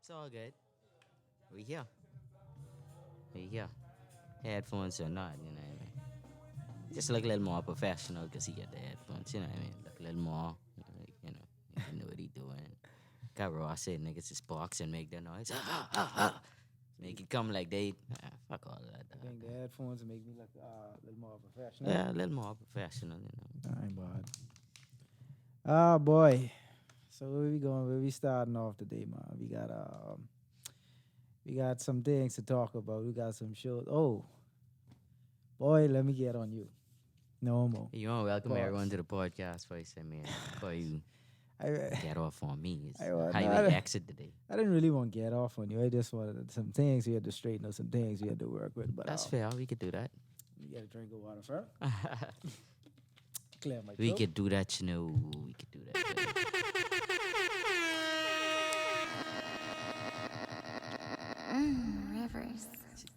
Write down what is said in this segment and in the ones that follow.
It's all good. We here. We here. Headphones or not, you know what I mean? Just look a little more professional because he got the headphones, you know what I mean? Look a little more, you know what he doing. Got Ross said niggas just box and make the noise. Make it come like they, fuck all that. I think the headphones make me look a little more professional. Yeah, a little more professional, you know. I ain't bad. Ah, boy. So where we going? Where we starting off today, man? We got some things to talk about. We got some shows. Oh, boy, let me get on you. No more. You want to welcome Pause. everyone to the podcast for you, man. Before you I get off on me. It's I- highway no, exit today. didn't really want to get off on you. I just wanted some things we had to straighten out, some things we had to work with. But That's fair. We could do that. You got a drink of water first. Clear my We throat. could do that, you know. We could do that. Rivers.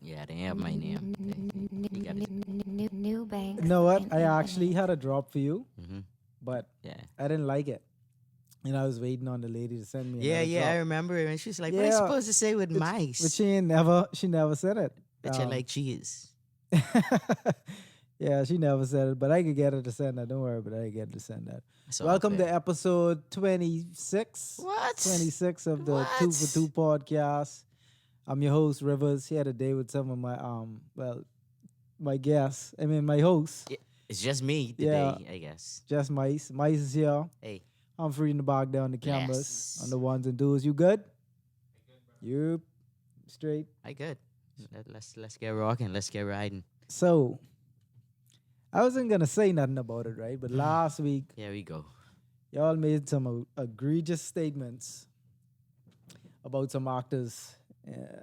Yeah, they have my name. You got it. New banks. You know what? and I internet. actually had a drop for you, Mm-hmm. but Yeah. I didn't like it. And I was waiting on the lady to send me. Yeah, another yeah, I drop. remember it. And she's like, what am I Yeah. supposed to say with But mice? she never said it. But you like cheese. Yeah, she never said it, but I could get her to send that. Don't worry, but I could get her to send that. It's all Welcome to fair. episode 26. What? 26 of the What? 2 for 2 podcast. I'm your host, Rivers, here today with some of my my guests. I mean my host, It's just me today, Yeah. I guess. just Myce. Myce is here. Hey, I'm free in the back down the cameras Bless. on the ones and twos. You good? You straight. I good. Let's get rocking. Let's get riding. So I wasn't gonna say nothing about it, right? But last week Here we go. y'all made some egregious statements about some actors.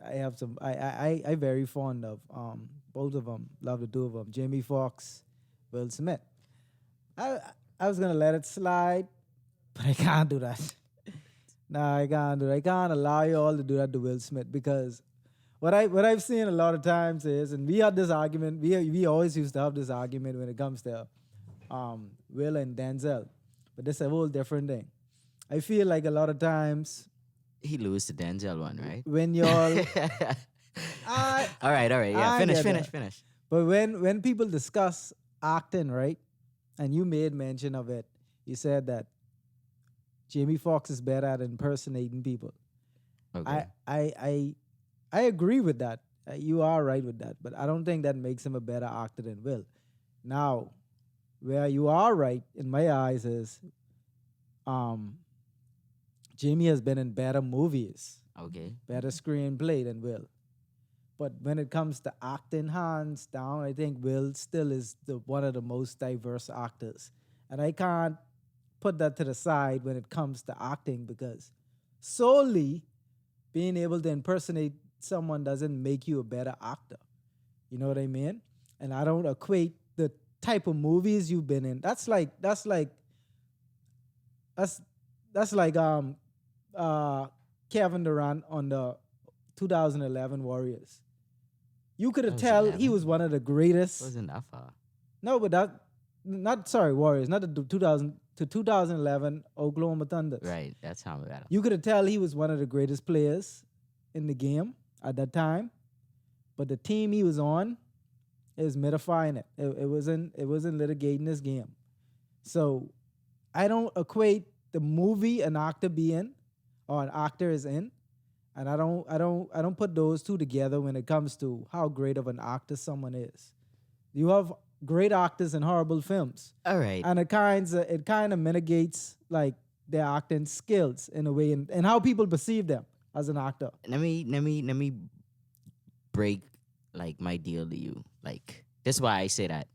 I have some. I very fond of both of them. Love the two of them. Jamie Foxx, Will Smith. I was gonna let it slide, but I can't do that. Nah, I can't do that. I can't allow you all to do that to Will Smith because what I've seen a lot of times is, and we had this argument. We always used to have this argument when it comes to Will and Denzel, but this is a whole different thing. I feel like a lot of times He lose the Denzel one, right? when y'all, I, All right. Yeah, I finish, get finish, that. finish. but when people discuss acting, right, and you made mention of it, you said that Jamie Foxx is better at impersonating people. Okay. I agree with that. You are right with that, but I don't think that makes him a better actor than Will. Now, where you are right in my eyes is, Jamie has been in better movies, Okay. better screenplay than Will. But when it comes to acting, hands down, I think Will still is one of the most diverse actors, and I can't put that to the side when it comes to acting because solely being able to impersonate someone doesn't make you a better actor. You know what I mean? And I don't equate the type of movies you've been in. That's like Kevin Durant on the 2011 Warriors. You could have tell he 2011? was one of the greatest. Wasn't that far. No, but Warriors, not the 2011 Oklahoma Thunder. Right. That's how we got him. You could have tell he was one of the greatest players in the game at that time, but the team he was on is midifying it. It wasn't litigating this game. So I don't equate the movie an actor be in or an actor is in, and I don't put those two together when it comes to how great of an actor someone is. You have great actors in horrible films. All right. And it kind of mitigates like their acting skills in a way and how people perceive them as an actor. Let me break like my deal to you. Like that's why I say that.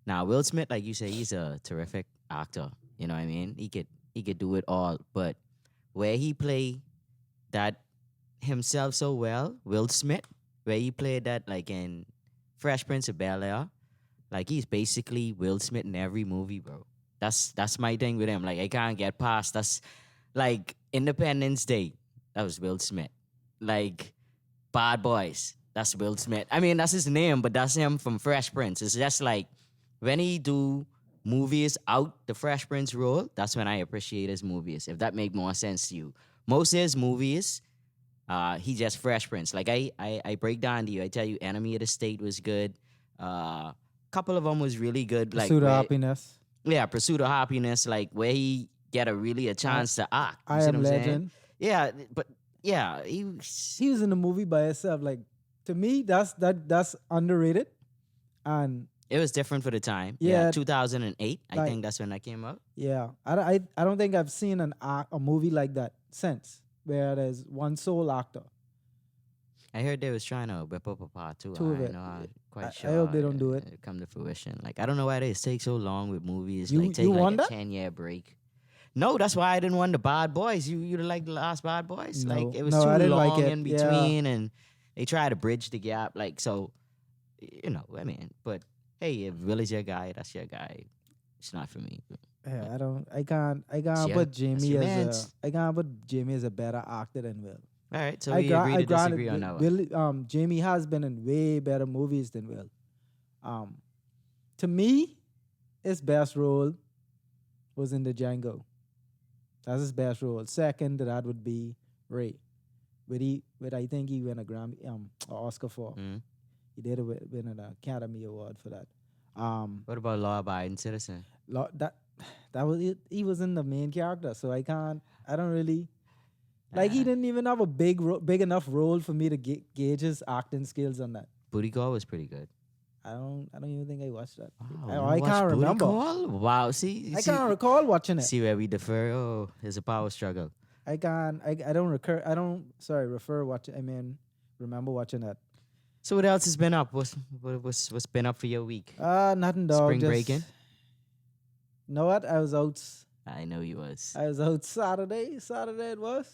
Now Will Smith, like you say, he's a terrific actor. You know what I mean? He could do it all. But where he play that himself so well, Will Smith, where he played that like in Fresh Prince of Bel-Air, like he's basically Will Smith in every movie, bro. That's my thing with him. Like I can't get past. That's like Independence Day. That was Will Smith. Like Bad Boys. That's Will Smith. I mean, that's his name, but that's him from Fresh Prince. It's just like when he do movies out the Fresh Prince role, that's when I appreciate his movies. If that make more sense to you. Most of his movies, He just Fresh Prince. Like I break down to you. I tell you, Enemy of the State was good. Couple of them was really good. Like Pursuit of where, Happiness. yeah, Pursuit of Happiness. Like where he get a chance to act. You I see Am what I'm saying? Legend. Yeah, but yeah, He was in the movie by himself. Like to me, that's underrated. And it was different for the time. Yeah, 2008. I like- think that's when that came out. yeah, I don't think I've seen a movie like that since, where there's one sole actor. I heard they was trying to whip up a part two. Two of I it. know. I'm quite I sure. hope they don't do it. Come to fruition. Like I don't know why they take so long with movies. You- Like take you like want a that? 10-year break. No, that's why I didn't want the Bad Boys. You like the last Bad Boys? No. Like it was No, too I didn't like long it. in Yeah. between, and they try to bridge the gap. Like so, you know. I mean, but hey, if Will is your guy, that's your guy. It's not for me. Yeah, I can't your- put that's Jamie your as mans. I can't put Jamie as a better actor than Will. All right, so I we gra- agree I to granted disagree on that one. Will, Jamie has been in way better movies than Will. To me, his best role was in the Django. That's his best role. Second to that would be Ray. But I think he won a Grammy, an Oscar for. Mhm. He did win an Academy Award for that. What about Law Abiding Citizen? That was it. He was in the main character, so I don't really like. He didn't even have a big enough role for me to gauge his acting skills on that. Booty Call was pretty good. I don't even think I watched that. Wow, I you watched can't Booty remember. Call? Wow, see, I can't recall watching it. see where we differ. Oh, there's a power struggle. I can't. I don't recur. I don't. Sorry, refer watching. I mean, remember watching that. So what else has been up? What's been up for your week? Nothing, dog. Spring just, breaking? Know what? I was out. I know you was. I was out Saturday. Saturday it was.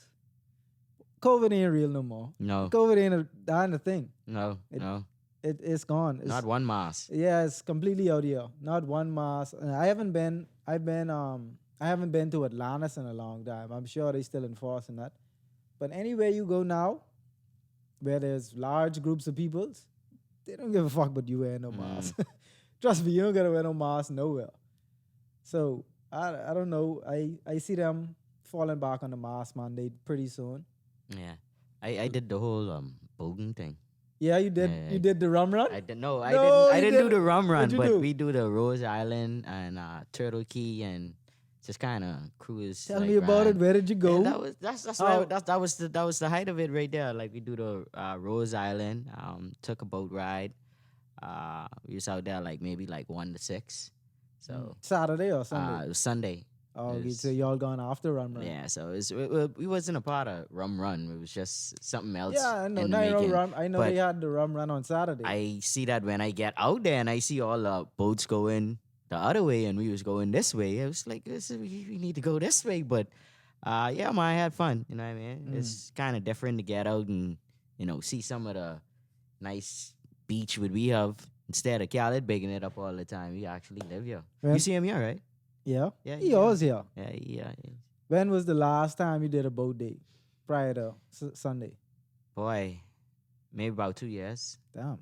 COVID ain't real no more. No, COVID ain't a thing. no, It- no. It's gone. It's, Not one mask. Yeah, it's completely out here. Not one mask. I haven't been to Atlantis in a long time. I'm sure they still enforcing that. But anywhere you go now, where there's large groups of people, they don't give a fuck about you wearing no mask. Trust me, you don't gotta wear no mask nowhere. So I don't know. I see them falling back on the mask mandate pretty soon. Yeah, I did the whole Bogan thing. Yeah, you did. Yeah. You did the rum run. I didn't. No, No, I didn't. I you didn't do didn't. the rum run, What'd you but do? we do the Rose Island and Turtle Key and just kind of cruise. Tell like, me about it. ride. Where did you go? And that's How- why that was the height of it right there. Like we do the Rose Island. Took a boat ride. We was out there like maybe like 1 to 6. So Saturday or Sunday? it was Sunday. Oh, okay, It's- so y'all gone after rum run? Yeah, so we wasn't a part of Rum Run. It was just something else. Yeah, I know. in Now the I know making. rum. I know But they had the rum run on Saturday. I see that when I get out there and I see all the boats going the other way and we was going this way. I was like, we need to go this way. But yeah, man, I had fun. You know what I mean? It's kind of different to get out and, see some of the nice beach would we have instead of Khaled bigging it up all the time. We actually live here. Well- You see him here, right? yeah, Yeah, he yeah. always here. Yeah. When was the last time you did a boat day? Prior to Sunday. Boy, maybe about 2 years. Damn.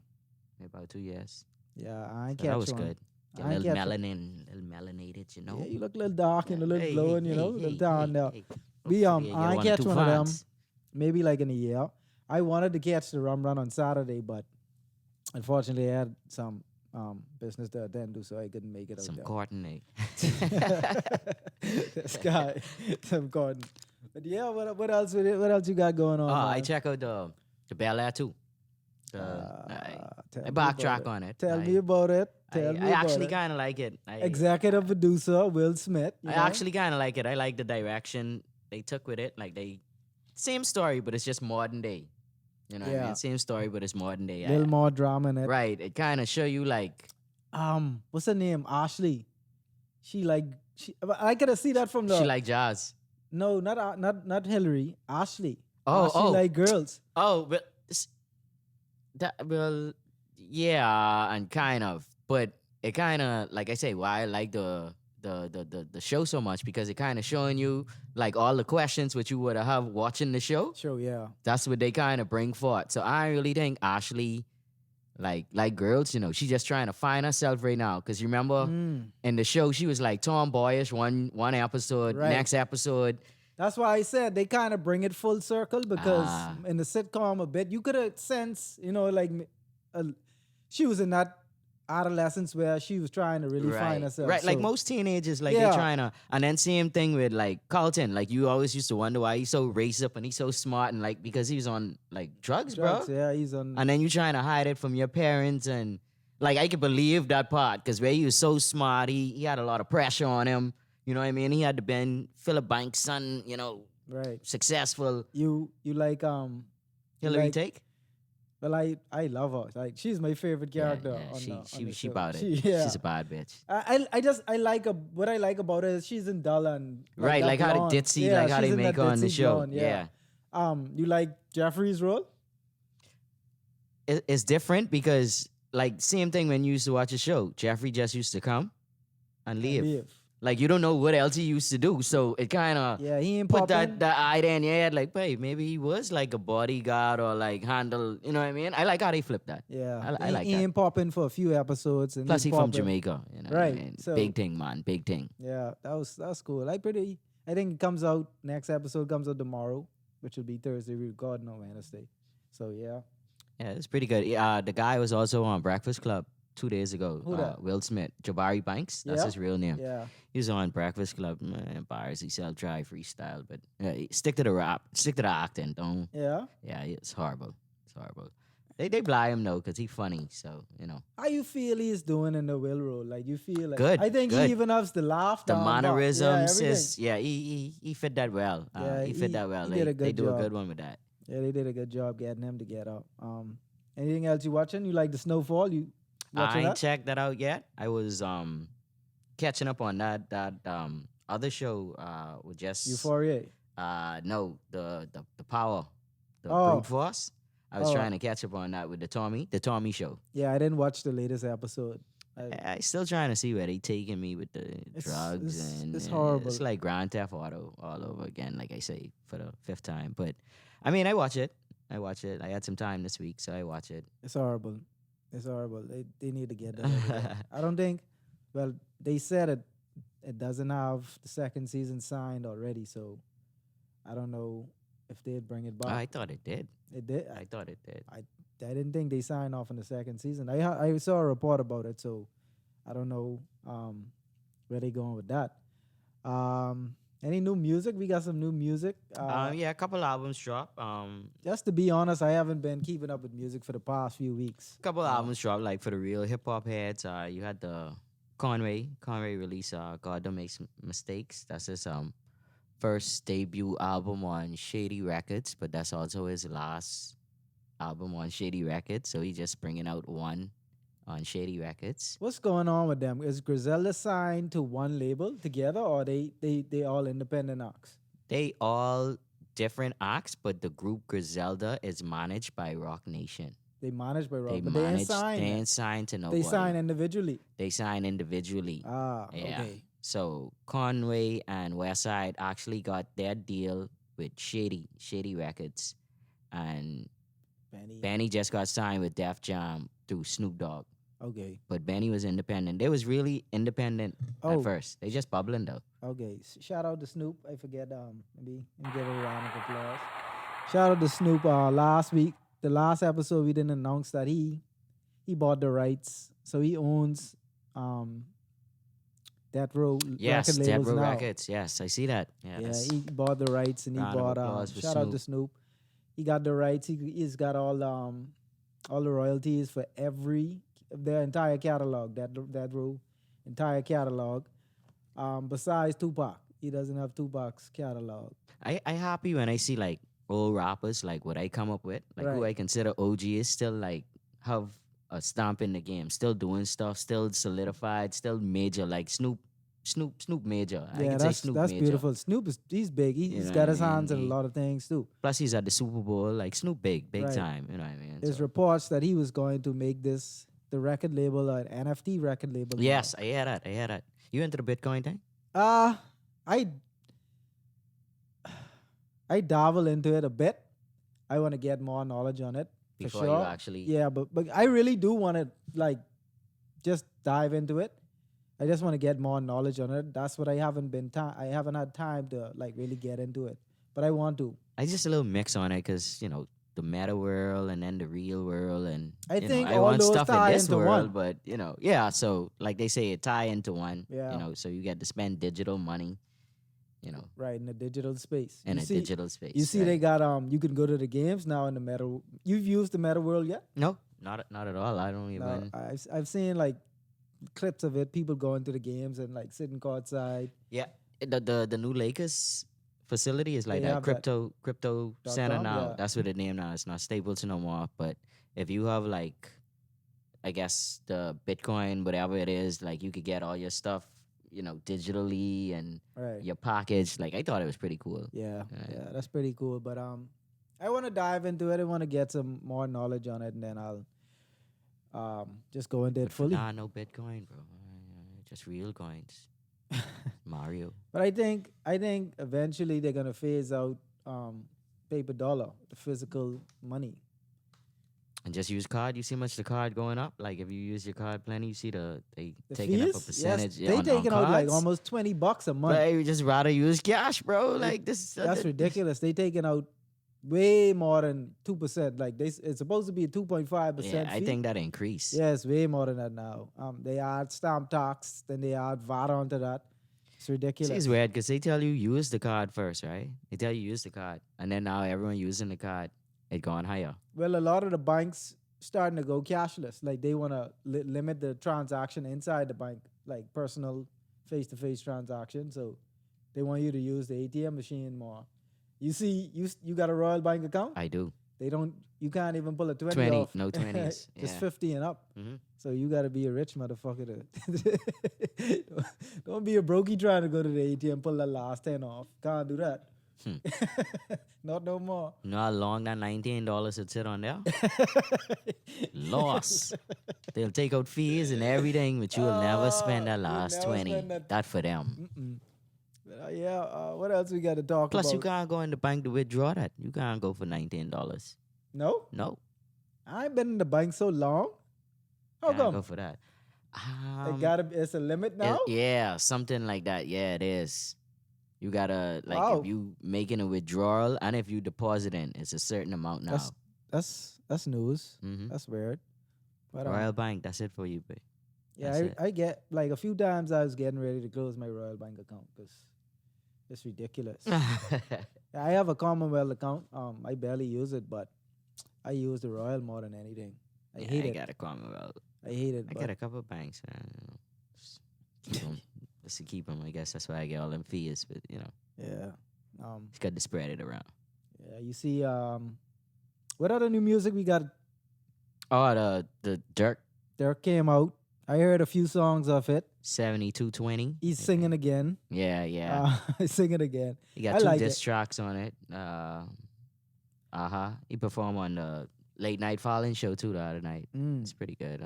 Maybe about 2 years. Yeah, I ain't So catch that was one. good. Get I a ain't little catch one. little melanated, you know. Yeah, you look a little dark and a little Hey, glowing, hey, you know, hey, a little hey, down hey, there. hey. We Hopefully you I get ain't catch or two one of them. fans. Maybe like in a year. I wanted to catch the rum run on Saturday, but unfortunately I had some business to attend to, so I couldn't make it out Some there. coordinate. This guy, some Gordon. But yeah, what else you got going on? I man? check out the Bel Air too. Tell I me backtrack about on it. Tell me about it. Tell me I about actually it. kind of like it. Executive producer Will Smith. you I know? actually kind of like it. I like the direction they took with it. Like same story, but it's just modern day. You know what I Yeah. mean? Same story, but it's modern day. little more drama in it. Right. It kind of show you like What's her name? Ashley. I gotta see that from the she like jazz. no, not Hillary. Ashley. Oh, Ashley oh. like girls. Oh, but yeah, and kind of, but it kind of like I say, why I like the show so much because it kind of showing you like all the questions which you would have watching the show. Sure, yeah. That's what they kind of bring forth. So I really think Ashley, like girls, she's just trying to find herself right now. Cause you remember in the show she was like tomboyish one episode, Right. next episode That's why I said they kind of bring it full circle because Ah. in the sitcom a bit you could have sensed, like uh, she was in that adolescence where she was trying to really find herself. Right, like So, most teenagers, like they're Yeah. trying to, and then same thing with like Carlton. Like you always used to wonder why he's so raised up and he's so smart, and like because he was on like drugs, drugs, bro. yeah, he's on. And then you trying to hide it from your parents, and like I could believe that part because where he was so smart, he had a lot of pressure on him. You know what I mean? He had to been Philip Banks' son, Right. successful. You like Hillary like- take? Well, I love her. Like she's my favorite character. Yeah, on the she show. about it. Yeah. She's a bad bitch. I like her. What I like about her is she's in dull and Right, that like how blonde. they ditzy, Yeah, like how she's they in make that her on the ditzy show. blonde, Yeah. You like Jeffrey's role? It's different because like same thing when you used to watch a show. Jeffrey just used to come and leave. Like you don't know what else he used to do, so it kind of Yeah, he ain't put popping. that idea in your head. Like, wait, maybe he was like a bodyguard or like handle. You know what I mean? I like how they flip that. Yeah, I like he that. ain't popping for a few episodes. And Plus, he from popping. Jamaica. You know what Right, I mean? so- Big thing, man. Big thing. Yeah, that's cool. I think it comes out next episode comes out tomorrow, which will be Thursday. We record on Wednesday. So yeah, Yeah, it's pretty good. The guy was also on Breakfast Club 2 days ago. Who that? Will Smith, Jabari Banks. That's Yeah? his real name. yeah. He was on Breakfast Club, man, bars. He sell dry freestyle, but stick to the rap, stick to the acting. Don't. Yeah. Yeah, it's horrible. It's horrible. They blind him though, because he funny. So How you feel he's doing in the Will role? Like you feel like Good, I think good. he even has the laugh. the down back. mannerisms, Yeah, everything. he fit that well. Yeah, he fit that well. he did a They good do job. a good one with that. Yeah, they did a good job getting him to get up. Anything else you watching? You like the Snowfall? You I watching ain't that? checked that out yet. I was catching up on that other show with just Euphoria. no the power, the Oh. brute force. I was Oh. trying to catch up on that with the Tommy show. Yeah, I didn't watch the latest episode. I still trying to see where they taking me with the drugs and it's horrible. It's like Grand Theft Auto all over again, like I say for the fifth time. But I mean, I watch it. I had some time this week, so I watch it. It's horrible. It's horrible. They need to get that. over with. I don't think. Well, they said it doesn't have the second season signed already, so I don't know if they'd bring it back. I thought it did. It did. I thought it did. I didn't think they signed off on the second season. I saw a report about it, so I don't know where they going with that. Any new music? We got some new music. Yeah, a couple albums dropped. Just to be honest, I haven't been keeping up with music for the past few weeks. Couple albums dropped, like for the real hip hop heads. You had the Conway release. God Don't Make Mistakes. That's his first debut album on Shady Records, but that's also his last album on Shady Records. So he's just bringing out one on Shady Records. What's going on with them? Is Griselda signed to one label together, or they all independent acts? They all different acts, but the group Griselda is managed by Rock Nation. They managed by Rock, They but they ain't manage. They signed. ain't signed to nobody. They sign individually. They sign individually. Ah, Yeah. okay. So Conway and Westside actually got their deal with Shady Records, and Benny just got signed with Def Jam through Snoop Dogg. Okay. But Benny was independent. They was really independent Oh. at first. They just bubbling though. Okay. Shout out to Snoop. I forget. Maybe give a round of applause. Shout out to Snoop. Last week, the last episode, we didn't announce that he bought the rights, so he owns Death Row Yes, record Dead labels Row now. Records. Yes, I see that. Yeah, Yeah, that's- he bought the rights and he Round of bought. applause for Shout out to Snoop. Snoop. He got the rights. He's got all the royalties for their entire catalog. That Row entire catalog. Besides Tupac, he doesn't have Tupac's catalog. I happy when I see like old rappers like what I come up with, like who Right. I consider OG is still like have a stamp in the game, still doing stuff, still solidified, still major. Like Snoop major. I Yeah, can say that's Snoop that's major. beautiful. Snoop he's big. You He's know got what I his hands in mean? a lot of things too. Plus he's at the Super Bowl, like Snoop big Right. time. You know what I mean? There's So- reports that he was going to make the record label an NFT record label. now. Yes, I hear that. You into the Bitcoin thing? I dabble into it a bit. I want to get more knowledge on it for Before sure. you actually Yeah, but I really do want to like just dive into it. I just want to get more knowledge on it. That's what I haven't been time. I haven't had time to like really get into it, but I want to. I just a little mix on it because the meta world and then the real world, and I think I all want those stuff in tie this into world, one. but yeah. So like they say, it tie into one. Yeah. So you get to spend digital money, Right in the digital space. in You a see, digital space. you see, right? they got you can go to the games now in the meta. You've used the meta world yet? No, not at all. I don't No, even. I've seen like clips of it. People going to the games and like sitting courtside. Yeah, the new Lakers facility is like They that have that crypto center .com. now. Yeah, That's what the name now. It's not Staples no more. But if you have like, I guess the Bitcoin, whatever it is, like you could get all your stuff, digitally and right. your package. Like I thought it was pretty cool. Yeah, Right. yeah, that's pretty cool. But I want to dive into it. I want to get some more knowledge on it, and then I'll just go into it But for fully. now, no Bitcoin, bro. Just real coins. Mario. But I think eventually they're gonna phase out paper dollar, the physical money. And just use card. You see much the card going up? Like if you use your card plenty, you see they The taking up a fees, percentage. yes, they on taking out like cards. almost $20 a month. But you just rather use cash, bro. Like this. That's ridiculous. They taking out way more than 2%. Like it's supposed to be a 2.5%. Yeah, I think that increase. Yeah, it's way more than that now. They add stamp tax, then they add VAT onto that. It's ridiculous. It's weird because they tell you use the card first, right? They tell you use the card, and then now everyone using the card, it gone higher. Well, a lot of the banks starting to go cashless. Like they want to limit the transaction inside the bank, like personal face-to-face transaction. So they want you to use the ATM machine more. You see, you got a Royal Bank account? I do. They don't. You can't even pull a 20 20, off. no 20s. Just Yeah. 50 and up. Mm-hmm. So you got to be a rich motherfucker to. Don't be a brokey trying to go to the ATM pull that last 10 off. Can't do that. Not no more. You know how long that $19 would sit on there? Loss. They'll take out fees and everything, but you will never spend that you'll last never 20. spend that. That for them. But, what else we got to talk Plus, about? you can't go in the bank to withdraw that. You can't go for $19. No? No. I ain't been in the bank so long. How Can't go come? for that. It's a limit now? Yeah, something like that. Yeah, it is. You gotta Wow. if you making a withdrawal and if you depositing, it's a certain amount now. That's news. Mhm. That's weird. But Royal Bank, that's it for you, babe. yeah, that's it. I get like a few times I was getting ready to close my Royal Bank account because it's ridiculous. I have a Commonwealth account. I barely use it, but I use the Royal more than anything. I hate I it. got a Commonwealth. I hate it. I but got a couple of banks. Just keep 'em. Just to keep them, I guess that's why I get all them fees. But yeah. just got to spread it around. Yeah. You see, what other new music we got? Oh, the Dirk There came out. I heard a few songs of it. 7220. He's singing again. Yeah. He's singing again. He got I two like diss it. tracks on it. He performed on the Late Night Falling show too the other night. It's pretty good.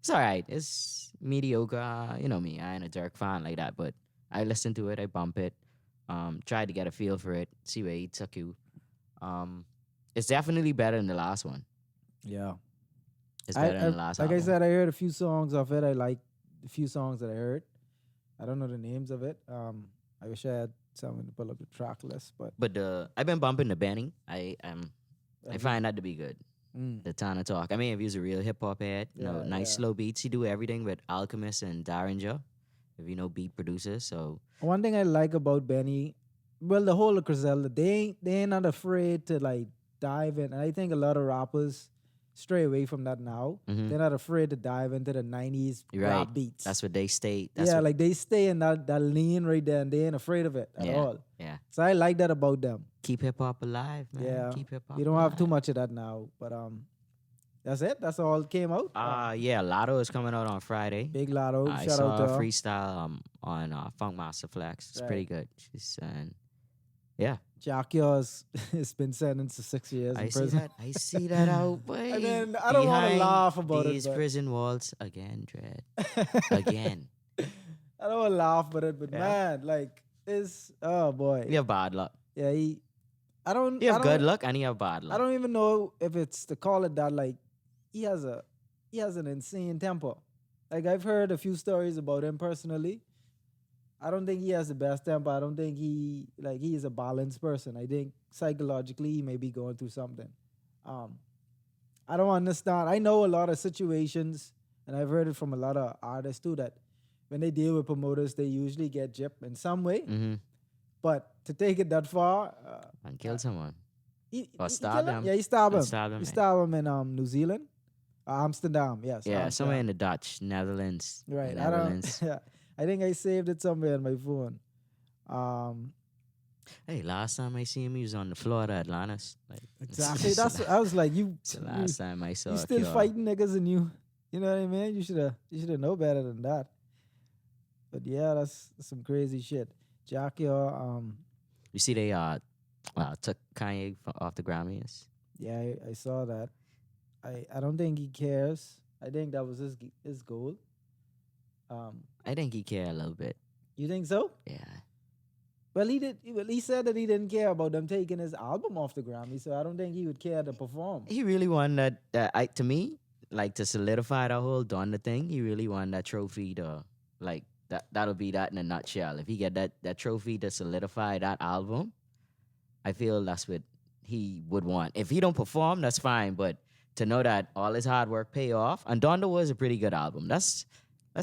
It's all right. It's mediocre. You know me. I ain't a Dirk fan like that, but I listen to it. I bump it. Tried to get a feel for it. See where he took you. It's definitely better than the last one. Yeah. It's better than the last like album. I said, I heard a few songs of it. I like the few songs that I heard. I don't know the names of it. I wish I had someone to pull up the track list, but But I've been bumping the Benny. I find that to be good. The Tana Talk. I mean, if he's a real hip hop head, nice slow beats. He do everything with Alchemist and Daringer, if you know beat producers. So one thing I like about Benny, well, the whole of Griselda, they ain't not afraid to like dive in. And I think a lot of rappers stray away from that now. They're not afraid to dive into the 90s you're rap right. beats. That's what they stay. That's yeah, what, like they stay in that lean right there and they ain't afraid of it at all. Yeah. So I like that about them. Keep hip hop alive, man. Yeah. Keep hip hop. You don't have too much of that now. But that's it. That's all came out. Yeah, Lotto is coming out on Friday. Big Lotto. I Shout saw out to a her. freestyle on Funk Master Flex. It's Right. pretty good. She's saying, yeah. Jacquia's has been sentenced to 6 years in prison. I see that out, boy. And then I don't wanna Behind laugh about it, these but- prison walls again, Dread. Again. I don't want to laugh about it, but Yeah. man, like it's oh boy. You have bad luck. Yeah, I don't You I have don't- good luck and you have bad luck. I don't even know if it's to call it that. Like he has an insane temper. Like I've heard a few stories about him personally. I don't think he has the best temper. I don't think he is a balanced person. I think psychologically he may be going through something. Um, I don't understand. I know a lot of situations, and I've heard it from a lot of artists too, that when they deal with promoters, they usually get gypped in some way. Mm-hmm. But to take it that far, And kill someone. Or he stab killed him. them. Yeah, he stabbed And him. stab them, He man. stabbed him in New Zealand, Amsterdam. Yes, Yeah, somewhere Amsterdam. in the Dutch, Netherlands. Right. The I don't. Netherlands. Yeah, I think I saved it somewhere on my phone. Um, Hey, last time I see him, he was on the floor at Atlantis. Like exactly. That's. I was like, it's the last time I saw you a still cure. fighting niggas, and you know what I mean. You should have know better than that. But yeah, that's some crazy shit. Jackie, You see, they took Kanye off the Grammys. yeah, I saw that. I don't think he cares. I think that was his goal. I think he cared a little bit. You think so? Yeah. Well, he did. Well, he said that he didn't care about them taking his album off the Grammy, so I don't think he would care to perform. He really won that. To me, like to solidify the whole Donda thing, he really won that trophy to like that'll be that in a nutshell. If he get that trophy to solidify that album, I feel that's what he would want. If he don't perform, that's fine. But to know that all his hard work pay off, and Donda was a pretty good album. Let's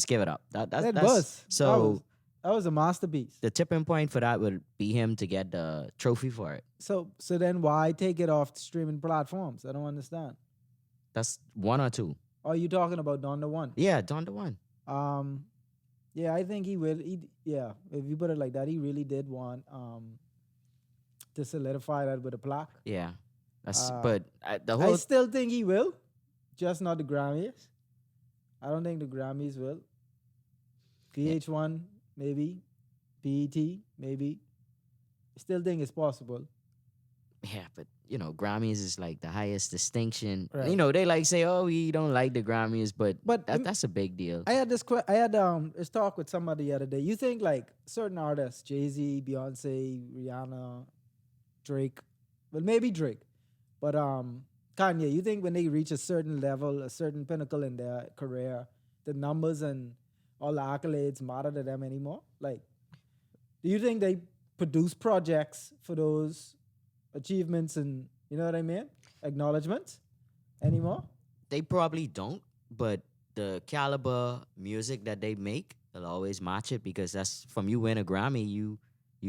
give it up. That's That was so. that was a masterpiece. The tipping point for that would be him to get the trophy for it. So then why take it off streaming platforms? I don't understand. That's one or two. Are you talking about Donda One? Yeah, Donda one. Yeah, I think he will. Yeah, if you put it like that, he really did want to solidify that with a plaque. Yeah, that's Uh, the I whole still think he will, just not the Grammys. I don't think the Grammys will. VH1 maybe, BET maybe. Still think it's possible. yeah, but Grammys is like the highest distinction. Right. They like say, oh, we don't like the Grammys, but But that's a big deal. I had this this talk with somebody the other day. You think like certain artists, Jay-Z, Beyonce, Rihanna, Drake, well maybe Drake, but Kanye, you think when they reach a certain level, a certain pinnacle in their career, the numbers and all the accolades matter to them anymore? Like, do you think they produce projects for those achievements and you know what I mean? Acknowledgements anymore? They probably don't, but the caliber music that they make, they'll always match it because that's from you win a Grammy, you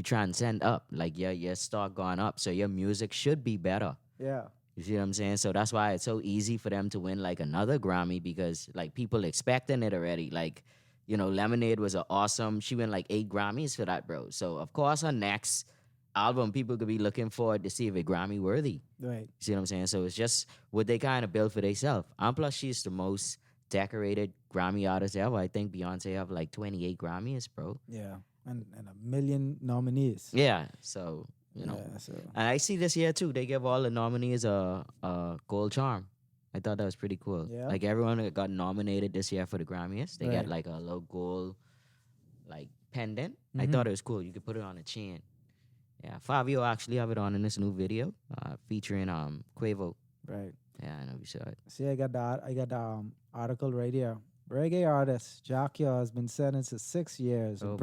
transcend up. Like your stock gone up, so your music should be better. Yeah. You see what I'm saying? So that's why it's so easy for them to win like another Grammy because like people expecting it already. Like, Lemonade was awesome. She won like 8 Grammys for that, bro. So of course her next album, people could be looking forward to see if it's Grammy worthy. Right. You see what I'm saying? So it's just what they kind of build for themselves. And plus she's the most decorated Grammy artist ever. I think Beyonce have like 28 Grammys, bro. Yeah. And a million nominees. Yeah. So, Yeah, so And I see this year too. They give all the nominees a gold charm. I thought that was pretty cool. Yeah. Like everyone that got nominated this year for the Grammys, they Right. get like a little gold like pendant. I Mhm. thought it was cool. You could put it on a chain. Yeah, Fabio actually have it on in this new video, featuring Quavo. right. Yeah, I know you saw it. See, I got the article right here. Reggae artist Jackie has been sentenced to 6 years Oh, in boy.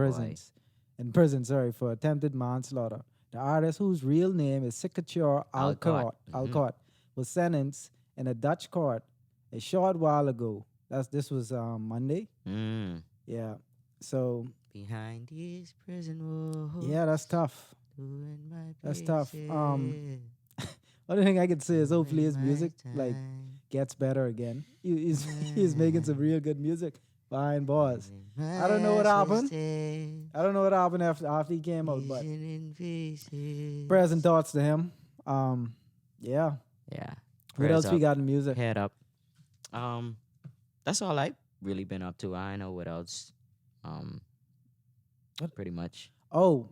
prison, for attempted manslaughter. The artist, whose real name is Sikature Alcott. Alcott, was sentenced in a Dutch court a short while ago. This was Monday. Mm. Yeah. So Behind these prison walls. yeah, that's tough. doing my That's tough. paces, Only thing I can say is hopefully his doing music my like time, gets better again. He's making some real good music behind bars. doing I don't know what my happened. twisted, I don't know what happened after he came out, but vision in pieces. prayers and thoughts to him. Yeah. Yeah. What Prayers else we up, got in music? Head up. That's all I've really been up to. I know what else. Pretty much. Oh,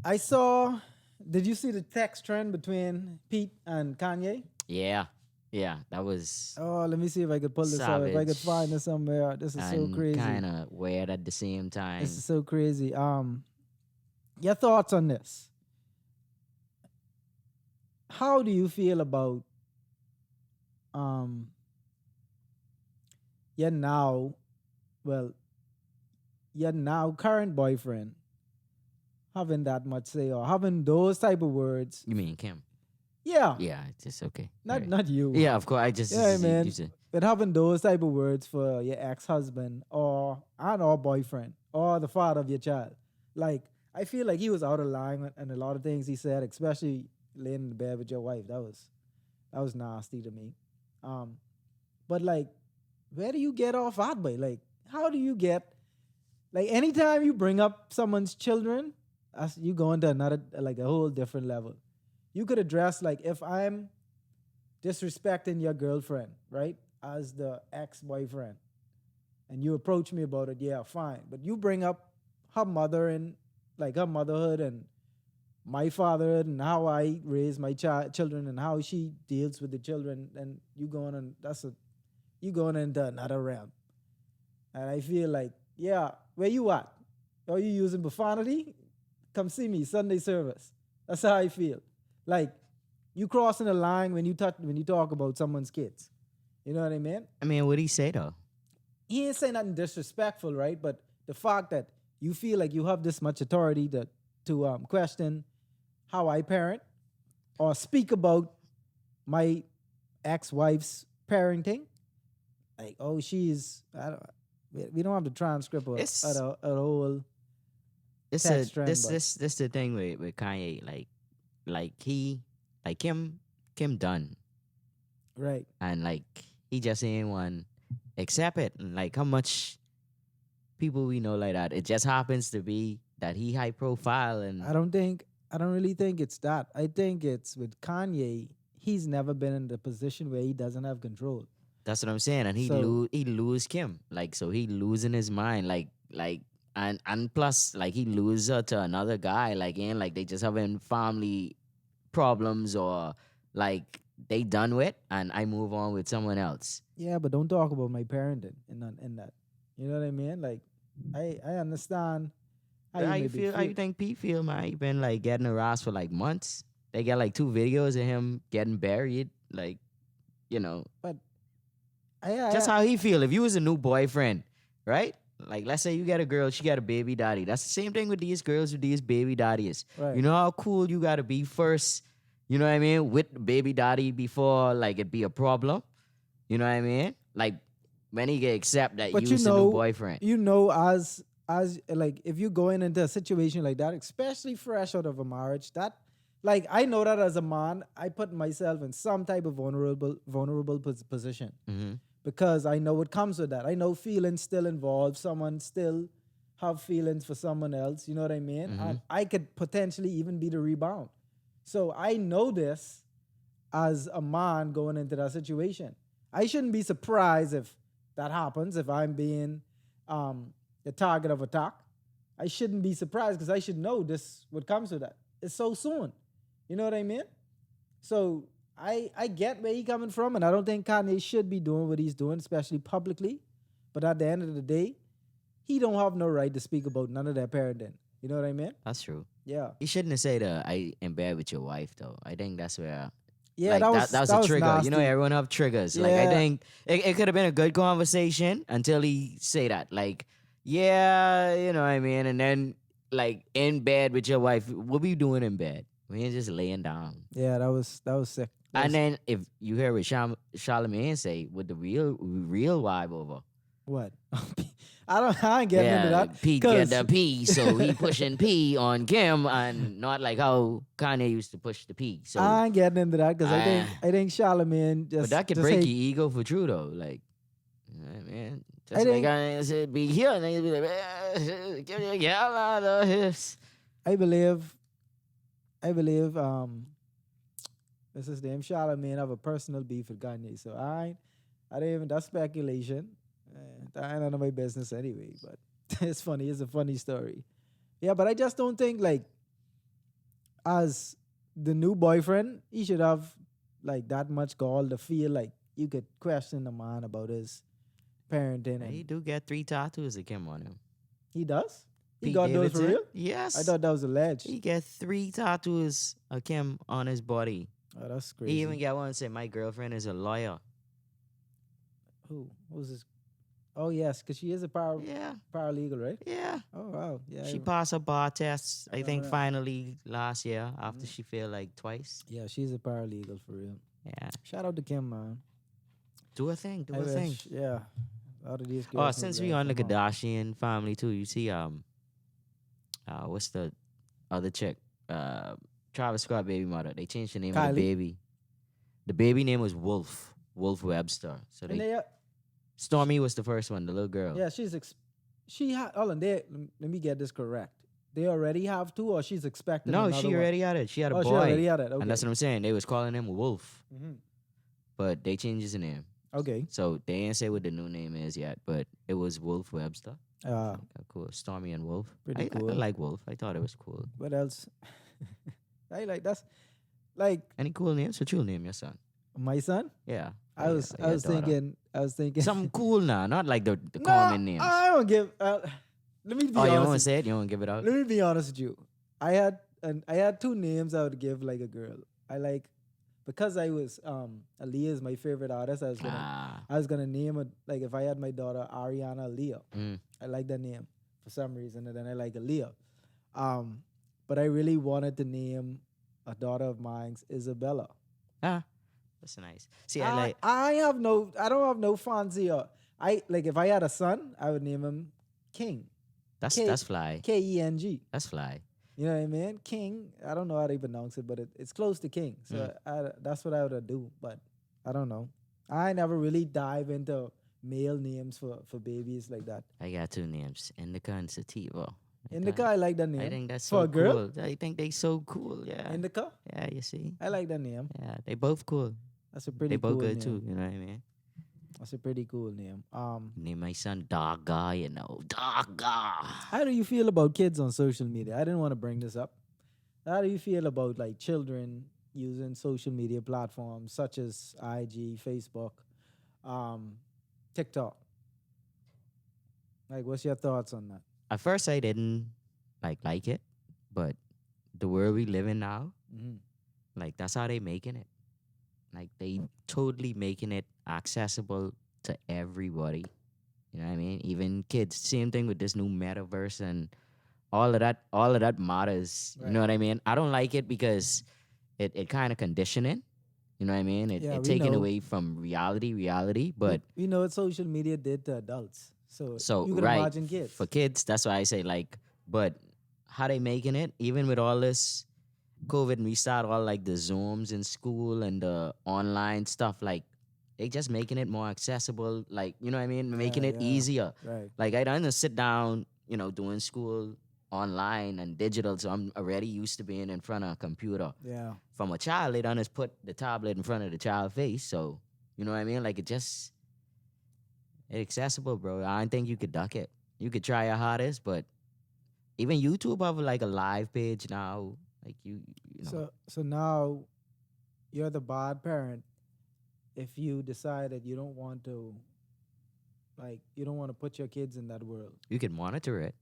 I saw. Did you see the text trend between Pete and Kanye? Yeah. Yeah. That was Oh, let me see if I could pull this out. If I could Savage. find this somewhere. This is so crazy. kind of weird at the same time. This is so crazy. Your thoughts on this? How do you feel about your now, well, your now current boyfriend having that much say or having those type of words. You mean Kim? Yeah, Yeah, it's just okay. not Right. not you. Yeah, of course. I just Yeah, you man. said But having those type of words for your ex-husband or boyfriend or the father of your child, like I feel like he was out of line and a lot of things he said, especially laying in the bed with your wife. That was nasty to me. Um, but like, where do you get off at by? Like, how do you get like anytime you bring up someone's children, as you go into another like a whole different level. You could address like if I'm disrespecting your girlfriend, right? As the ex-boyfriend. And you approach me about it, yeah, fine. But you bring up her mother and like her motherhood and my fatherhood and how I raise my children and how she deals with the children, and you going on you going into another realm. And I feel like, yeah, where you at? Are you using profanity? Come see me, Sunday service. That's how I feel. Like you crossing the line when you talk about someone's kids. You know what I mean? I mean, what did he say though? He ain't saying nothing disrespectful, right? But the fact that you feel like you have this much authority to question how I parent or speak about my ex-wife's parenting, like, oh, I don't, we don't have the transcript of It's a whole it's a text trend, but this the thing with Kanye. He like Kim done, right. and like he just ain't one accept it. And like how much people we know like that. It just happens to be that he high profile and I don't really think it's that. I think it's with Kanye, he's never been in the position where he doesn't have control. that's what I'm saying. And So he lose Kim. Like so he losing his mind. And plus like he lose her to another guy. Like and like they just having family problems or like they done with and I move on with someone else. yeah, but don't talk about my parenting in that. You know what I mean? Like I understand how you How you maybe feel? How feel. you think Pete feel, man? He been like getting harassed for like months. They got like 2 videos of him getting buried. Like, you know, But just I how he feel. If you was a new boyfriend, right? Like, let's say you got a girl, she got a baby daddy. That's the same thing with these girls with these baby daddies. right. You know how cool you gotta be first. You know what I mean? With the baby daddy before like it be a problem. You know what I mean? Like when he get accept that But you was a new boyfriend. as like if you going into a situation like that, especially fresh out of a marriage, that like I know that as a man, I put myself in some type of vulnerable position Mm-hmm. because I know what comes with that. I know feelings still involved. Someone still have feelings for someone else. You know what I mean? Mm-hmm. And I could potentially even be the rebound. So I know this as a man going into that situation. I shouldn't be surprised if that happens, if I'm being the target of attack. I shouldn't be surprised because I should know this what comes with that. It's so soon. You know what I mean? So I get where he's coming from, and I don't think Kanye should be doing what he's doing, especially publicly. But at the end of the day, he don't have no right to speak about none of their parenting. You know what I mean? That's true. Yeah. You shouldn't have said I in bed with your wife though. I think that's where Yeah, like that that was was that a was trigger. You know, nasty. everyone have triggers. Like I Yeah. think it could have been a good conversation until he say that. Like, yeah, you know what I mean? And then like in bed with your wife, what were you doing in bed? We ain't just laying down. Yeah, that was sick. And then if you hear what Charlemagne say with the real vibe over. What? I ain't getting into Yeah, that. Pete get Cause the P, so he pushing P on Kim, and not like how Kanye used to push the P. So, I ain't getting into that because I uh, think I think Charlemagne but that could just break hate. your ego for true though. Like, man, I just like think I said, be here, and then be like, give me a gal out of this. I believe this is name Charlemagne have a personal beef with Kanye. So I don't even that's speculation. That ain't none of my business anyway. But it's funny. It's a funny story. Yeah, but I just don't think like as the new boyfriend, he should have like that much gall to feel like you could question a man about his parenting, He and do get 3 tattoos of Kim on him. he does. He Pete got those for Davidson, real. yes, I thought that was alleged. he get 3 tattoos of Kim on his body. Oh, that's He even crazy. got one say, "My girlfriend is a lawyer." Who was this? Oh yes, because she is a Yeah, paralegal, right? yeah. Oh wow, yeah, She passed her bar test, I I remember think, that. finally last year after Mhm. she failed like twice. Yeah, she's a paralegal for real. Yeah. Shout out to Kim, man. Do a thing, do I a thing. wish, yeah, a lot of these Oh, girls need to since we learn on the from her. Kardashian family too, you see, what's the other chick? Uh, Travis Scott baby mother. They changed the name of the Kylie, baby. The baby name was Wolf, Wolf Webster. So and they they, Stormy was the first one, the little girl. yeah, she had. Hold on, let me get this correct. They already have two, or she's expecting No, another she one. already had it. She had a Oh, she already boy, had it. and that's Okay. what I'm saying. They was calling him Wolf, hmm but they changed his name. Okay. So they ain't say what the new name is yet, but it was Wolf Webster. I Uh, think cool. Stormy and Wolf. pretty I cool. like Wolf. I thought it was cool. What else? I like that's like Any cool names? What you name your son? my son. Yeah. I was Or your daughter. I was thinking Something cool now, not like the no, common names. I don't give. Let me be Oh, you honest. want to say it? You want to give it out? Let me be honest with you. I had two names I would give like a girl. I like because I was Aaliyah is my favorite artist. Ah. I was gonna name it like if I had my daughter Ariana Aaliyah. Mm. I like that name for some reason, and then I like Aaliyah. Um, but I really wanted to name a daughter of mine's Isabella. Ah. That's nice. See, I like. I don't have no fancy. I like if I had a son, I would name him King. That's fly. Keng. That's fly. You know what I mean? King. I don't know how they pronounce it, but it's close to King. So that's what I would do. But I don't know. I never really dive into male names for babies like that. I got two names, Indica and Sativa. Indica, I like that name. I think that's For so a girl? cool. I think they so cool. Yeah. Indica, Yeah, you see. I like that name. Yeah, they both cool. That's a They pretty both cool good name. too. You know what I mean? That's a pretty cool name. Name my son Dogga. You know, Dogga. How do you feel about kids on social media? I didn't want to bring this up. How do you feel about like children using social media platforms such as IG, Facebook, um, TikTok? Like, what's your thoughts on that? At first, I didn't like it, but the world we live in now, Mm-hmm. like that's how they making it. Like they totally making it accessible to everybody. You know what I mean? Even kids. Same thing with this new metaverse and all of that. All of that matters. You know Right. what I mean? I don't like it because it kind of conditioning. You know what I mean? Yeah, It we taking know. away from reality. But We know what social media did to adults, so so you can right imagine kids. for kids, that's why I say like. But how they making it? Even with all this COVID, and we start all like the Zooms in school and the online stuff. Like they just making it more accessible. Like you know what I mean? Making it Yeah, easier. right. Like I don't sit down, doing school online and digital. So I'm already used to being in front of a computer. Yeah, From a child, they done just put the tablet in front of the child's face. So you know what I mean? Like it's accessible, bro. I don't think you could duck it. You could try your hardest, but even YouTube have like a live page now. Like you know. so now you're the bad parent if you decide that you don't want to, like, you don't want to put your kids in that world. You can monitor it.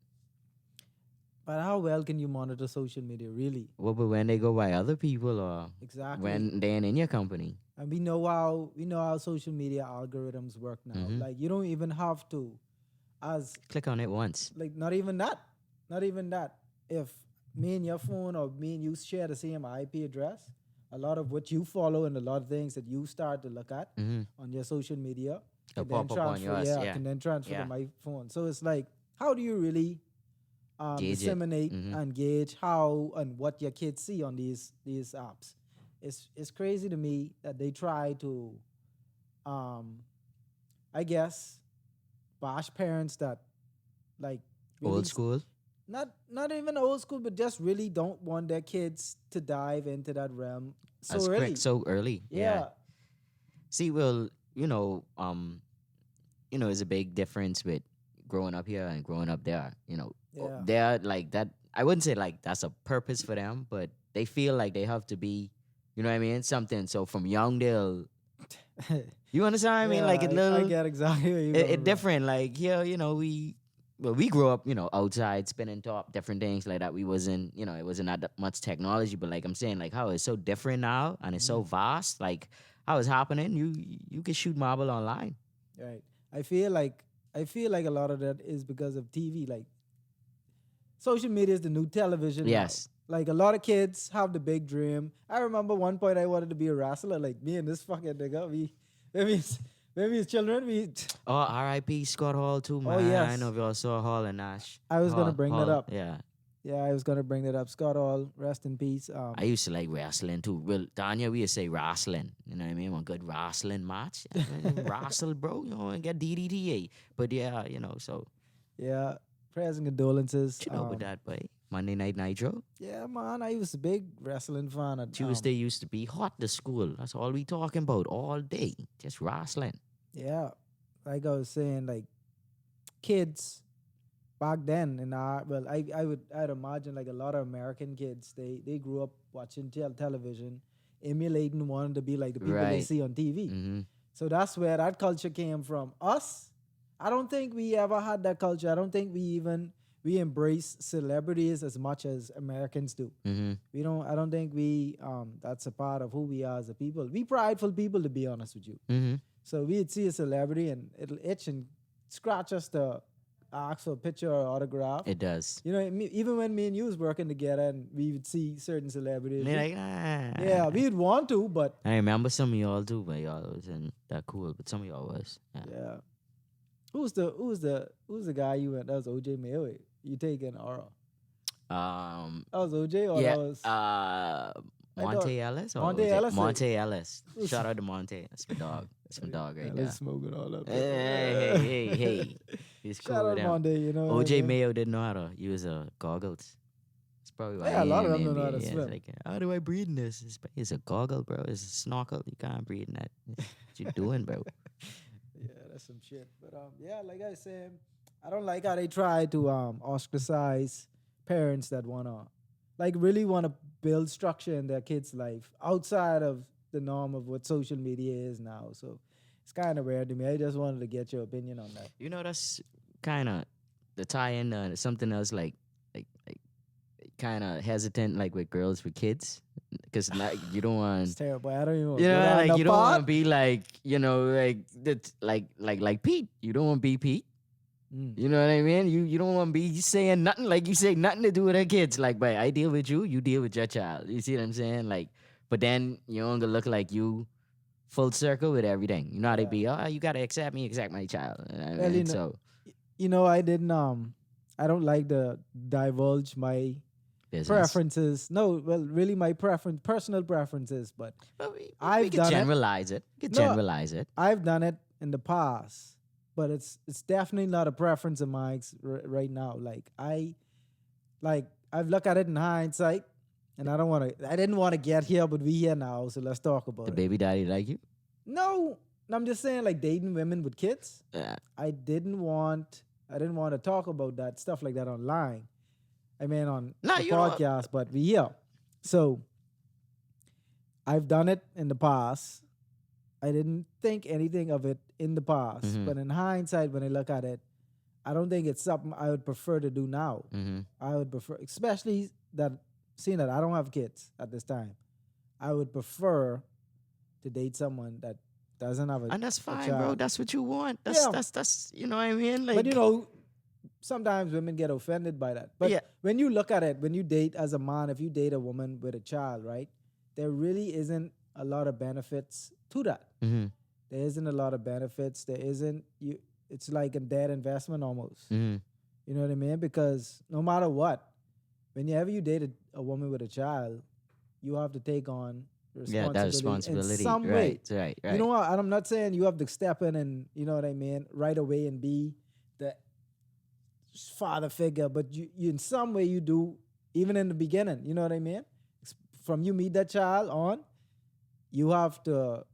But how well can you monitor social media, really? Well, but when they go by other people or Exactly. when they ain't in your company. And we know how social media algorithms work now. Mhm. Like you don't even have to, as Click on it once. like not even that, not even that. If me and your phone or me and you share the same IP address, a lot of what you follow and a lot of things that you start to look at Mm-hmm. on your social media It'll can then pop up on transfer. yours, yeah. Can then transfer Yeah. to my phone. So it's like, how do you really Gauge it. disseminate Mhm. and gauge how and what your kids see on these apps? It's crazy to me that they try to, I guess, bash parents that like really Old school. not even old school, but just really don't want their kids to dive into that realm so As early. quick, so early. Yeah. See, well, there's a big difference with growing up here and growing up there. Yeah. They're like that. I wouldn't say like that's a purpose for them, but they feel like they have to be, you know what I mean? Something. So from young, they'll, you understand what I mean? Like a I little, get exactly where you it different. Like here, we grew up, outside spinning top, different things like that. We wasn't, it wasn't that much technology, but like I'm saying, like how it's so different now and it's so vast. Like how it's happening, you can shoot marble online. Right. I feel like I feel like a lot of that is because of TV. Like social media is the new television now. Yes. Like a lot of kids have the big dream. I remember one point I wanted to be a wrestler. Like me and this fucking nigga, when we when we was children, we Oh, R.I.P. Scott Hall too, oh man. I know yes, if y'all saw Hall and Nash. I was gonna bring that up. Yeah. Yeah, I was gonna bring that up. Scott Hall, rest in peace. I used to like wrestling too. Well, Tanya, we would say wrestling. You know what I mean? One good wrestling match. Wrestle, bro. You know, and get DDTA. But yeah, so Yeah, prayers and condolences. you know about that, boy. Monday Night Nitro. Yeah, man, I was a big wrestling fan. At, Tuesday used to be hot to school. That's all we talking about all day. Just wrestling. yeah, like I was saying, like kids back then, and I'd imagine like a lot of American kids, they grew up watching television, emulating wanting to be like the people they Right. see on TV. Mm-hmm. So that's where that culture came from. Us, I don't think we ever had that culture. I don't think we embrace celebrities as much as Americans do. Mm-hmm. We don't. I don't think we. That's a part of who we are as a people. We prideful people, to be honest with you. Mm-hmm. So we'd see a celebrity and it'll itch and scratch us to ask for a picture or autograph. It does. You know, even when me and you was working together and we would see certain celebrities. And they're like, ah. Yeah, we'd want to, but I remember some of y'all too, but y'all wasn't that cool. But some of y'all was. Yeah. yeah. Who's the guy you went? That was OJ Mayo. You taking Aura? That was OJ or Yeah. that was Monte Ellis? Or Monte was it Ellis, Monte Ellis. Shout out to Monte. That's my dog. That's my dog right there. let's smoke it all up. Hey. He's cool Shout with out him. Monday, you know. what I OJ mean? Mayo didn't know how to use goggles. That's probably why. Yeah, a he lot of ain't them don't know how NBA. to Yeah, swim. it's like, how do I breathe in this? It's a goggle, bro. It's a snorkel. You can't breathe in that. What you doing, bro? Yeah, that's some shit. But yeah, like I said, I don't like how they try to ostracize parents that really wanna build structure in their kids' life outside of the norm of what social media is now. So it's kind of weird to me. I just wanted to get your opinion on that. You know, that's kind of the tie-in to something else, like kind of hesitant, like with girls with kids, because you don't want. It's terrible. I don't even want You to know, go down like the you don't want to path. be like, like Pete. You don't want to be Pete. Mm. You know what I mean? You don't want to be saying nothing like you say nothing to do with our kids. Like, but I deal with you, you deal with your child. You see what I'm saying? Like, but then you don't gonna look like you full circle with everything. You know how they Yeah. be? Oh, you gotta accept me, accept my child. You know what I Well, mean? you know- So You know, I didn't. I don't like to divulge my business. preferences. No, well, really, my personal preferences. But But we I've can done it. generalize it. We can No, generalize it. I've done it in the past, but it's definitely not a preference of mine right now. I've looked at it in hindsight, and I didn't want to get here, but we here now, so let's talk about The it. baby daddy like you? No, I'm just saying, like dating women with kids. Yeah. I didn't want to talk about that stuff like that online. I mean on No, the you don't- podcast, but we here. So I've done it in the past. I didn't think anything of it in the past, Mhm. but in hindsight, when I look at it, I don't think it's something I would prefer to do now. Mm-hmm. I would prefer, especially seeing that I don't have kids at this time, I would prefer to date someone that doesn't have a And that's fine, child. bro. That's what you want. Yeah. That's you know what I mean? Like, But you know, sometimes women get offended by that. But Yeah. when you look at it, when you date as a man, if you date a woman with a child, right, there really isn't a lot of benefits to that. Mm-hmm. There isn't a lot of benefits. There isn't you. It's like a dead investment almost. Mm-hmm. You know what I mean? Because no matter what, whenever you date a woman with a child, you have to take on Yeah, responsibility, that responsibility. in some way. Right. You know what? And I'm not saying you have to step in and, you know what I mean, right away and be the father figure, but you in some way you do, even in the beginning, you know what I mean? From you meet that child on, you have to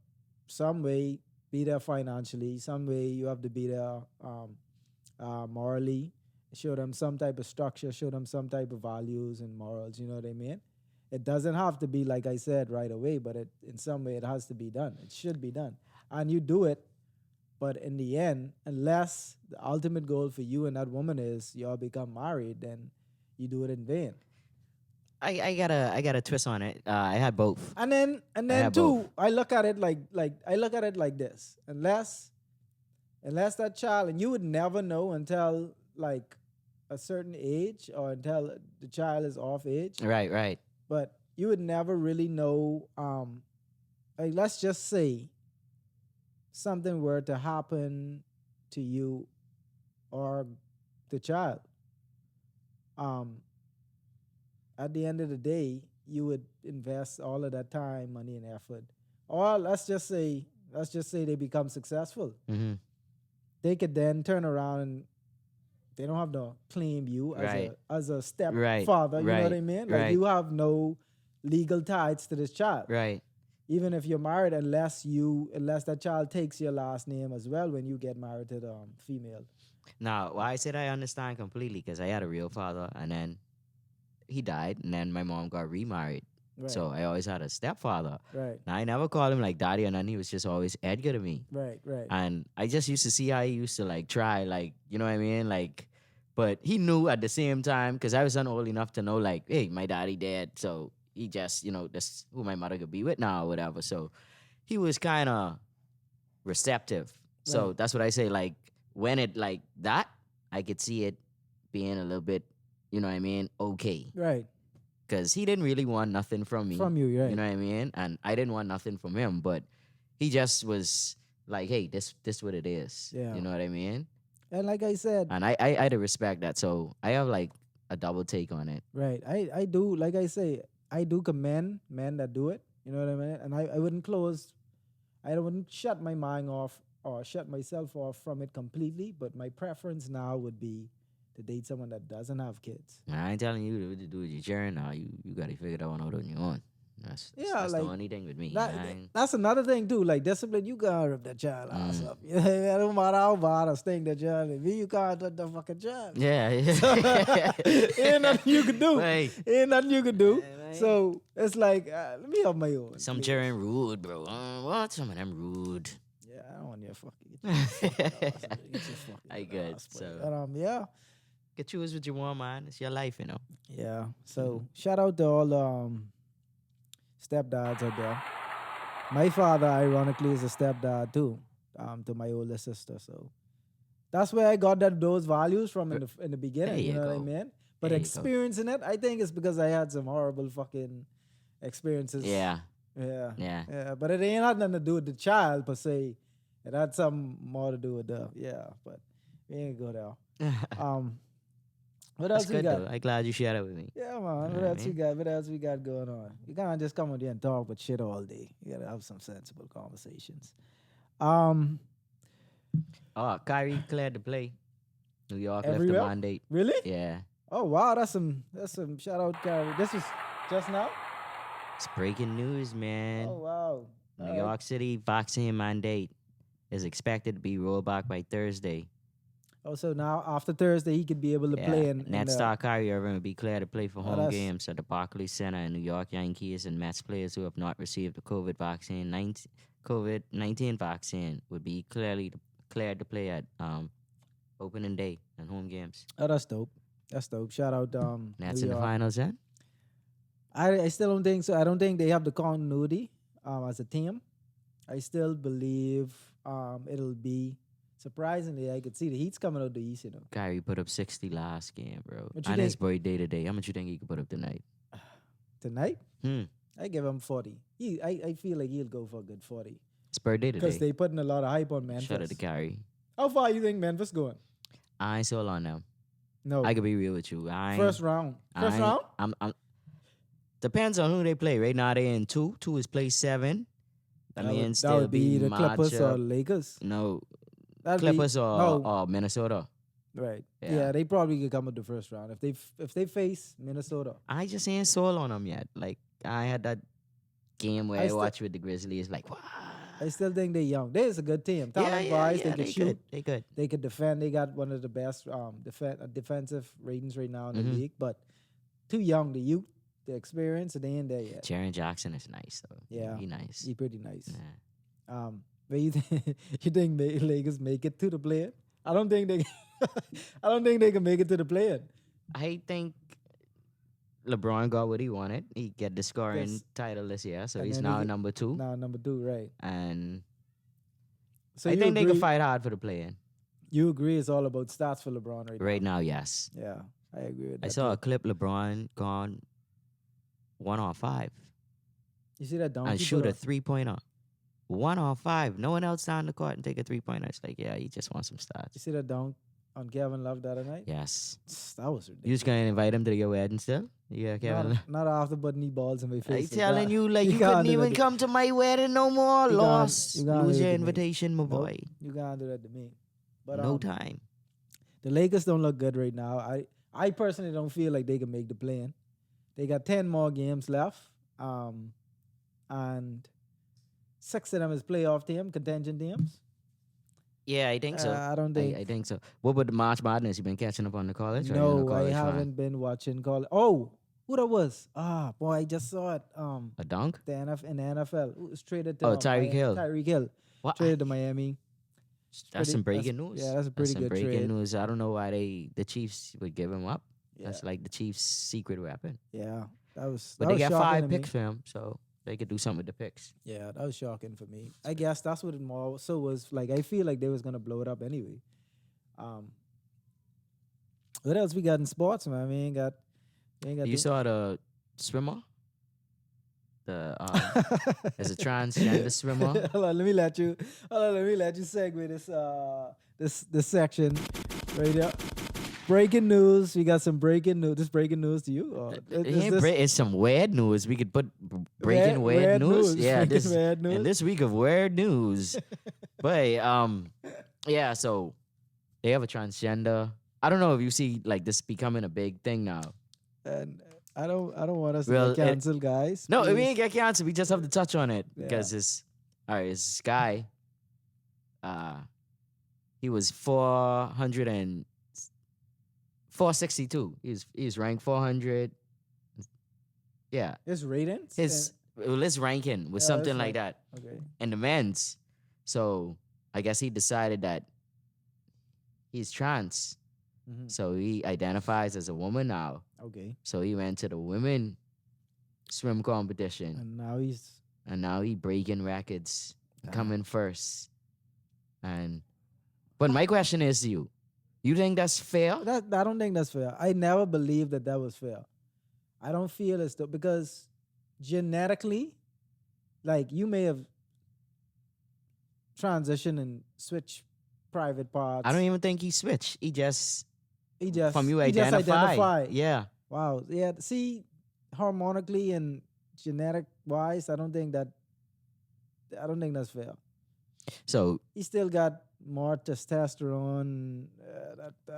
some way be there financially, some way you have to be there morally, show them some type of structure, show them some type of values and morals, you know what I mean? It doesn't have to be, like I said, right away, but in some way it has to be done. It should be done. And you do it, but in the end, unless the ultimate goal for you and that woman is y'all become married, then you do it in vain. I got a twist on it. I had both. And then have too, both. I look at it like this. Unless unless that child, and you would never know until like a certain age or until the child is off age, Right, right. but you would never really know. Like let's just say something were to happen to you or the child. Um, at the end of the day, you would invest all of that time, money, and effort. Or let's just say they become successful. Mm-hmm. They could then turn around and they don't have to claim you Right. as a Right. stepfather. You know what Right. I mean? Like Right. you have no legal ties to this child. Right. Even if you're married, unless that child takes your last name as well when you get married to the female. Now, why I said I understand completely because I had a real father and then he died and then my mom got remarried. Right. So I always had a stepfather. Right. Now I never called him like daddy or nothing. He was just always Edgar to me. Right. Right. And I just used to see how he used to like try, like, you know what I mean? Like, but he knew at the same time, because I was old enough to know, like, hey, my daddy dead. So he just, that's who my mother could be with now or whatever. So he was kind of receptive. So Right. that's what I say. Like, when it like that, I could see it being a little bit, you know what I mean? Okay. Right. Because he didn't really want nothing from me. From you, right. You know what I mean? And I didn't want nothing from him, but he just was like, hey, this what it is. Yeah. You know what I mean? And like I said, And I had to respect that. So I have like a double take on it. right. I do, like I say, I do commend men that do it. You know what I mean? And I wouldn't shut my mind off or shut myself off from it completely. But my preference now would be to date someone that doesn't have kids. I ain't telling you to do with your journey now. You got to figure that one out on your own. That's the like, only thing with me. that's another thing too. Like discipline, you gotta rip that child ass up. Yeah, it don't matter how bad a sting that child is. You can't touch the fucking child. Yeah. Ain't nothing you can do. Right. Ain't nothing you can do. right. So it's like, let me have my own. Some please. children rude, bro. What? Some of them rude. Yeah, I don't want your fucking. Get your fucking I good. ass, So but, yeah. get choose what you want, man. It's your life, you know. Yeah. So shout out to all stepdads out there. My father, ironically, is a stepdad too, to my older sister. So that's where I got those values from in the beginning. There You you know what I go. mean? But There you go. experiencing it, I think it's because I had some horrible fucking experiences. Yeah. Yeah. Yeah. Yeah. But it ain't had nothing to do with the child per se. It had something more to do with but we ain't go there. What else That's we good got? though. I'm glad you shared it with me. Yeah, man. know What what I else we mean? got? What else we got going on? You can't just come on here and talk about shit all day. You gotta have some sensible conversations. Oh, Kyrie cleared the play. New York left the Everywhere? mandate. Really? Yeah. Oh wow, that's some shout out Carrie. This was just now? It's breaking news, man. Oh wow. New All right. York City vaccine mandate is expected to be rolled back by Thursday. Oh, so now after Thursday he could be able to play in Net the, star Kyrie Irving will be cleared to play for home that's- games at the Barclays Center, and New York Yankees and Mets players who have not received the COVID-19 vaccine would be cleared to play at opening day and home games. Oh, that's dope. That's dope. Shout out Nets New in the York. finals, then? I still don't think so. I don't think they have the continuity as a team. I still believe it'll be surprisingly. I could see the Heat's coming out the East. You know, Kyrie put up 60 last game, bro. What you And his think? birthday today. How much you think he could put up tonight? tonight Hmm. I give him 40. I feel like he'll go for a good 40 It's birthday because today. they putting a lot of hype on Memphis. Shout out to Kyrie. How far you think Memphis going? I ain't sold on them. No, I could be real with you. first round. First round. I'm depends on who they play. Right now they in two. Two is play 7. That That means would still be the Clippers or matchup. Lakers. No, That'd be- Clippers no, or Minnesota. right. Yeah. Yeah, they probably could come with the first round if they face Minnesota. I just ain't sold on them yet. Like I had that game where I I, still- watched with the Grizzlies. Like, wow. I still think they're young. They're a good team. Talent wise, they can they shoot. Good. They good. They could defend. They got one of the best defensive ratings right now in the Mhm. league. But too young. The youth, the experience, and they ain't there yet. Jaren Jackson is nice though. Yeah. he nice. He's pretty nice. Yeah. But you you think Lakers make it to the play-in? I don't think they. I don't think they can make it to the play-in. I think LeBron got what he wanted. He get the scoring Yes. title this year, so And he's then now he- number 2. Now number 2, right? And So I you think they agree, could fight hard for the play-in. you agree it's all about stats for LeBron Right now, yes. now. Yeah, I agree with I that. saw too. a clip. LeBron gone 1 on 5 You see that donkey and put shoot a on? 3-pointer. 1 on 5. No one else down the court and take a 3-pointer. It's like, yeah, he just wants some You stats. see that dunk on Kevin Love the other night? Yes. That was You ridiculous. just gonna invite him to your wedding still? Yeah, Kevin. Not after putting knee balls in my I face. telling you, like, you can't couldn't do that even to- come to my wedding no more. You can't- Lost. you can't Lose do your it to me. invitation, my Nope. boy. You can't do that to me. But No time. the Lakers don't look good right now. I personally don't feel like they can make the play-in. They got 10 more games left. And 6 of them is playoff team, contention teams. Yeah, I think so. I don't think. I think so. What about the March Madness? You been catching up on the college? Or you No, a I college fan? haven't been watching college. Oh, who that was? Ah, boy, I just saw it. A dunk? In the NFL. Who was traded to Oh, Tyreek Miami. Hill. Tyreek Hill. What? Traded to Miami. That's some breaking news. Yeah, that's a pretty some good breaking trade. news. I don't know why the Chiefs would give him up. Yeah. That's like the Chiefs' secret weapon. Yeah, that was. But that they was got shocking 5 to me. picks for him, so they could do something with the picks. Yeah, that was shocking for me. I guess that's what it more so was like. I feel like they was gonna blow it up anyway. What else we got in sports, man? We ain't got. You saw the swimmer? The There's a transgender swimmer. Hold on, let me let you segue this section right here. Breaking news. We got some breaking news. This breaking news to you? Or It's some weird news. We could put breaking Weird weird news. news. Yeah, Breaking weird news. and this week of weird news. But yeah. So they have a transgender. I don't know if you see like this becoming a big thing now. And I don't want us to Well, get canceled, guys. No, we please. ain't get canceled. We just have to touch on it Yeah. because it's all right. This guy, he was 462. He's ranked 400. Yeah, His ratings. his ranking was Yeah, something that's like that Okay. in the men's. So I guess he decided that he's trans. Mhm. So he identifies as a woman now. Okay. So he went to the women swim competition. And now he's. And now he breaking records, Ah. coming first. But my question is to you: you think that's fair? I don't think that's fair. I never believed that was fair. I don't feel as though because genetically, like you may have transitioned and switched private parts. I don't even think he switched. He just He just from you he just identify. identified. Yeah. Wow. Yeah. See, harmonically and genetic wise, I don't think that's fair. So He still got more testosterone.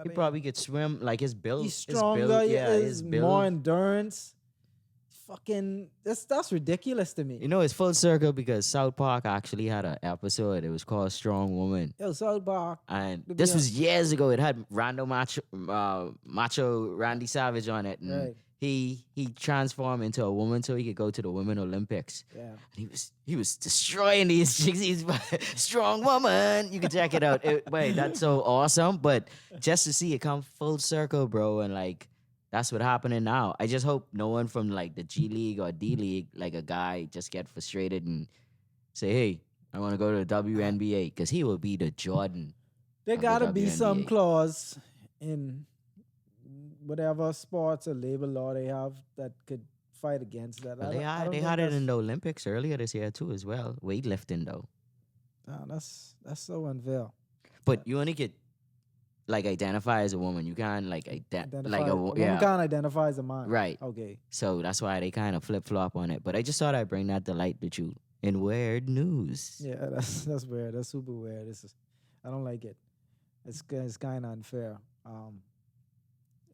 he probably could swim like his build. He's his stronger. build, Yeah, his build. more endurance. Fucking, that's ridiculous to me. You know, it's full circle because South Park actually had an episode. It was called Strong Woman. Yo, South Park. And To be this hon- was years ago. It had Macho Randy Savage on it. And Right. he transformed into a woman so he could go to the Women Olympics. Yeah. And he was destroying these chicks. He's strong woman. You can check it out. Wait, that's so awesome. But just to see it come full circle, bro, and like that's what happening now. I just hope no one from like the G League or D League, like a guy, just get frustrated and say, "Hey, I want to go to the WNBA," because he will be the Jordan. There of the gotta be some WNBA. clause in whatever sports or labor law they have that could fight against that. Well, I they don't- I had don't they think had it that's- in the Olympics earlier this year too as well. Weightlifting though, That's so unfair. but you only could like identify as a woman. You can't like Identify, like a woman yeah. can't identify as a man. Right. Okay. So that's why they kind of flip flop on it. But I just thought I'd bring that to light with you in weird news. Yeah, that's weird. That's super weird. I don't like it. It's kind of unfair.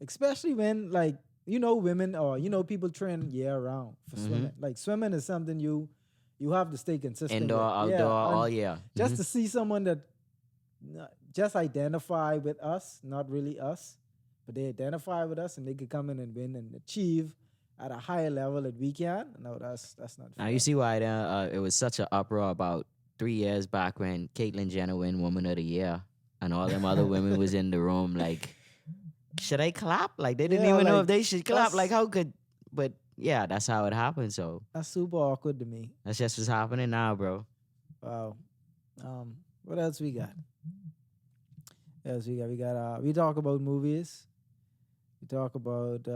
Especially when like women or people train year round for Mhm. swimming. Like swimming is something you have to stay consistent. Indoor, with. outdoor, Yeah, all and year. Just Mhm. to see someone that just identify with us, not really us, but they identify with us and they could come in and win and achieve at a higher level that we can. No, that's not fair. Now you see why it was such an uproar about 3 years back when Caitlyn Jenner won Woman of the Year and all them other women was in the room like, should I clap? Like they didn't Yeah, even know like, if they should clap. that's- Like how could? But yeah, that's how it happened. So That's super awkward to me. that's just what's happening now, bro. Wow. What else we got? We talk about movies. We talk about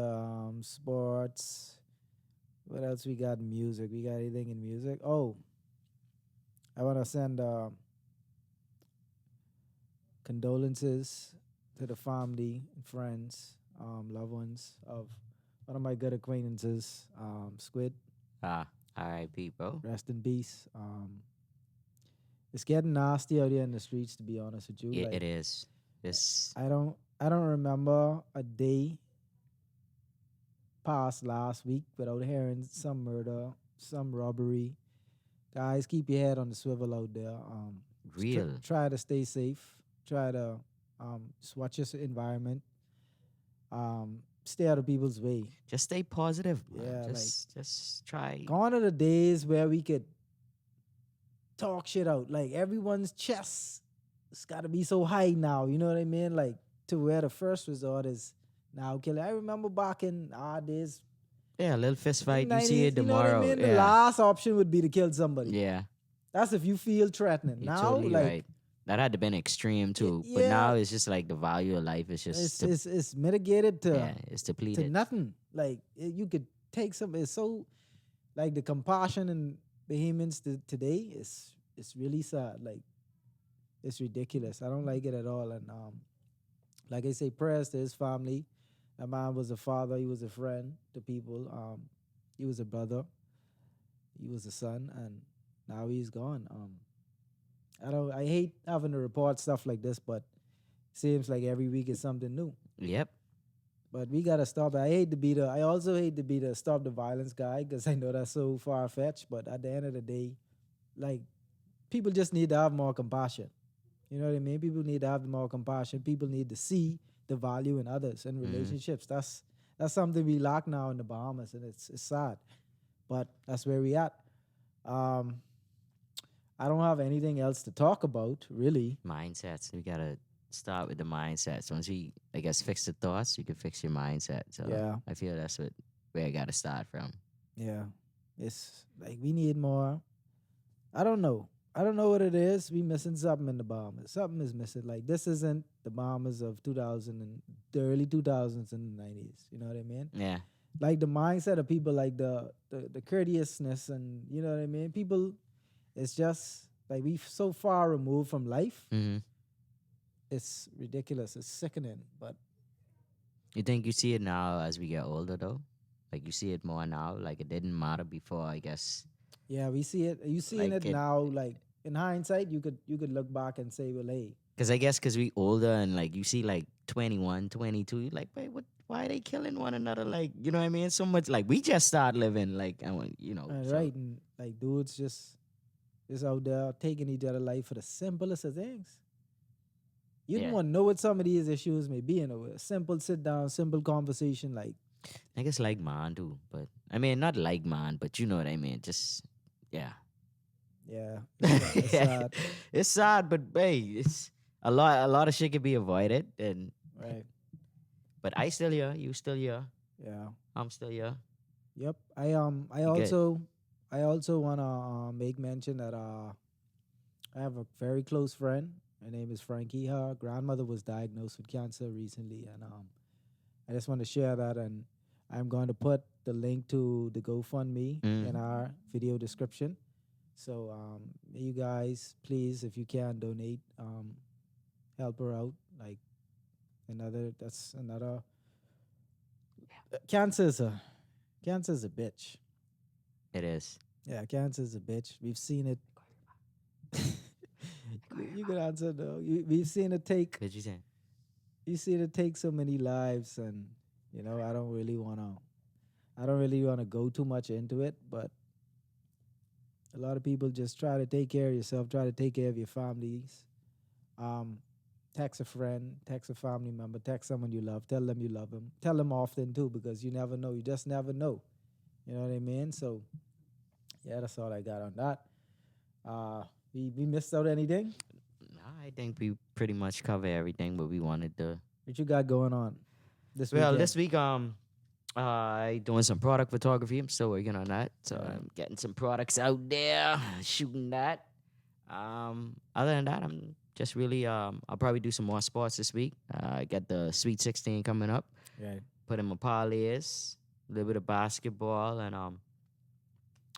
sports. What else we got? Music. We got anything in music? Oh, I want to send condolences to the family and friends, loved ones of one of my good acquaintances, Squid. Ah, R.I.P. bro. Rest in peace. It's getting nasty out here in the streets, to be honest with you. Yeah, Like it is. This I don't remember a day past last week without hearing some murder, some robbery. Guys, keep your head on the swivel out there. real. Try to stay safe. Try to just watch your environment. Stay out of people's way. Just stay positive, man. Yeah, Just try. Gone are the days where we could talk shit out. Like everyone's chest, it's got to be so high now. You know what I mean? Like to where the first resort is now killing. I remember back in our days, Yeah, a little fist fight. You 90s, see it you know what I tomorrow. mean? The Yeah. last option would be to kill somebody. Yeah. That's if you feel threatening. You're Now, totally like right. That had to been extreme too. But yeah. now it's just like the value of life is just it's mitigated to it's to depleted. nothing. Like you could take some. It's so like the compassion in Bahamians today is it's really sad. Like it's ridiculous. I don't like it at all. And like I say, prayers to his family. That man was a father. He was a friend to people. He was a brother. He was a son, and now he's gone. I hate having to report stuff like this, but seems like every week is something new. Yep. But we gotta stop it. I also hate to be the stop the violence guy because I know that's so far fetched. But at the end of the day, like people just need to have more compassion. You know what I mean? People need to have more compassion. People need to see the value in others and relationships. That's something we lack now in the Bahamas, and it's sad. But that's where we at. I don't have anything else to talk about, really. Mindsets. We gotta start with the mindsets. Once we, I guess, fix the thoughts, you can fix your mindset. So Yeah. I feel that's where I gotta start from. Yeah. It's like we need more. I don't know. I don't know what it is. We missing something in the Bahamas. Something is missing. Like this isn't the Bahamas of 2000 and the early 2000s and the 90s. You know what I mean? Yeah. Like the mindset of people, like the courteousness and you know what I mean. People, it's just like we so far removed from life. Mm-hmm. It's ridiculous. It's sickening. But You think you see it now as we get older though? Like you see it more now. Like it didn't matter before, I guess. yeah, we see it. You seeing Like it now? Like in hindsight, you could look back and say, well, hey, Cause we older and like you see like 21, 22, you're like, wait, what? Why are they killing one another? Like, you know what I mean? So much like we just start living like, you know. so- right, and like dudes just out there taking each other life for the simplest of things. You Yeah. don't want to know what some of these issues may be in a simple sit down, simple conversation. Like I guess like man too, but I mean not like man, but you know what I mean. Just yeah, yeah, it's sad, it's sad, but hey, it's a lot of shit can be avoided. And right? but I still here, you still here, Yeah. I'm still here. Yep. I good. also wanna make mention that I have a very close friend. Her name is Frankie. Her grandmother was diagnosed with cancer recently, and I just want to share that. And I'm going to put the link to the GoFundMe in our video description. So you guys, please, if you can, donate. Help her out. Like that's another. Cancer's a bitch. It is. Yeah, cancer's a bitch. We've seen it. You could answer though. We've seen it take. What you saying? You see it take so many lives, and you know I don't really wanna go too much into it, but a lot of people just try to take care of yourself, try to take care of your families. Text a friend, text a family member, text someone you love, tell them you love them, tell them often too, because you never know. You just never know. You know what I mean? So yeah, that's all I got on that. We missed out anything? No, I think we pretty much cover everything what we wanted to. What you got going on this Well, weekend? this week I doing some product photography. I'm still working on that, so I'm getting some products out there, shooting that. Other than that, I'm just really I'll probably do some more sports this week. I got the Sweet 16 coming up. Right. Put in my parlays, a little bit of basketball, and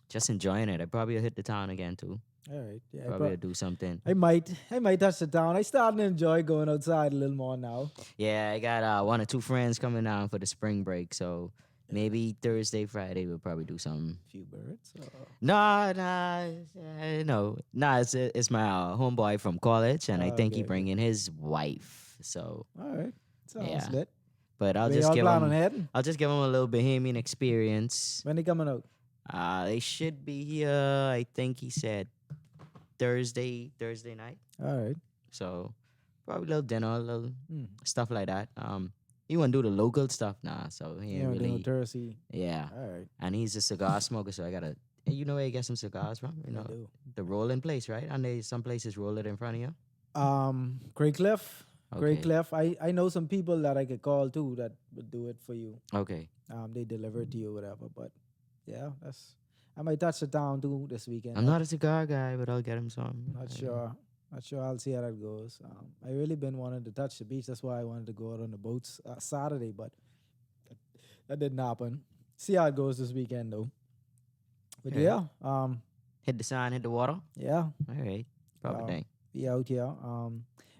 just enjoying it. I probably will hit the town again too. All right. Yeah. Probably will do something. I might touch the town. I starting to enjoy going outside a little more now. Yeah, I got 1 or 2 friends coming down for the spring break, so maybe Thursday, Friday we'll probably do something. Few birds. Nah. It's my homeboy from college, and I think he Okay. bringing his wife. So, All right. Sounds Yeah. lit. but I'll Where just y'all give plan on him. heading? I'll just give him a little Bahamian experience. When they coming out? They should be here. I think he said Thursday night. All right. So probably a little dinner, a little Hmm. stuff like that. He won't do the local stuff now, so he You ain't know, doing really. touristy. Yeah, All right. and he's a cigar smoker, so I gotta. You know where you get some cigars from? You I know do. the rolling place, right? And they some places roll it in front of you. Great Cliff. Great Okay. Cliff. I know some people that I could call too that would do it for you. Okay. They deliver it to you, whatever. But yeah, I might touch the town too this weekend. I'm not a cigar guy, but I'll get him some. Not sure. Not sure. I'll see how that goes. I really been wanting to touch the beach. That's why I wanted to go out on the boats Saturday, but that didn't happen. See how it goes this weekend though. But Okay. yeah, Hit the sign, hit the water. yeah, All right. Proper Wow. thing. be out here.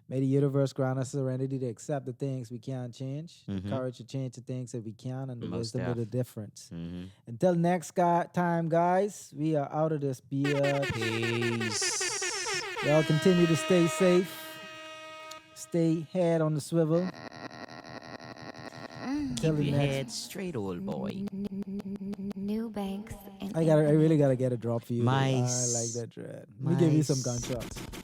May the universe grant us serenity to accept the things we can't change, the Mhm. courage to change the things that we can, and the Most wisdom of the def. difference. Mm-hmm. Until next time, guys, we are out of this beard. Peace. Y'all continue to stay safe. Stay head on the swivel. Until Keep the your next. head straight, old boy. New banks and I really gotta get a drop for you. though. I like Myce. that dread. Let me give you some Myce. gunshots.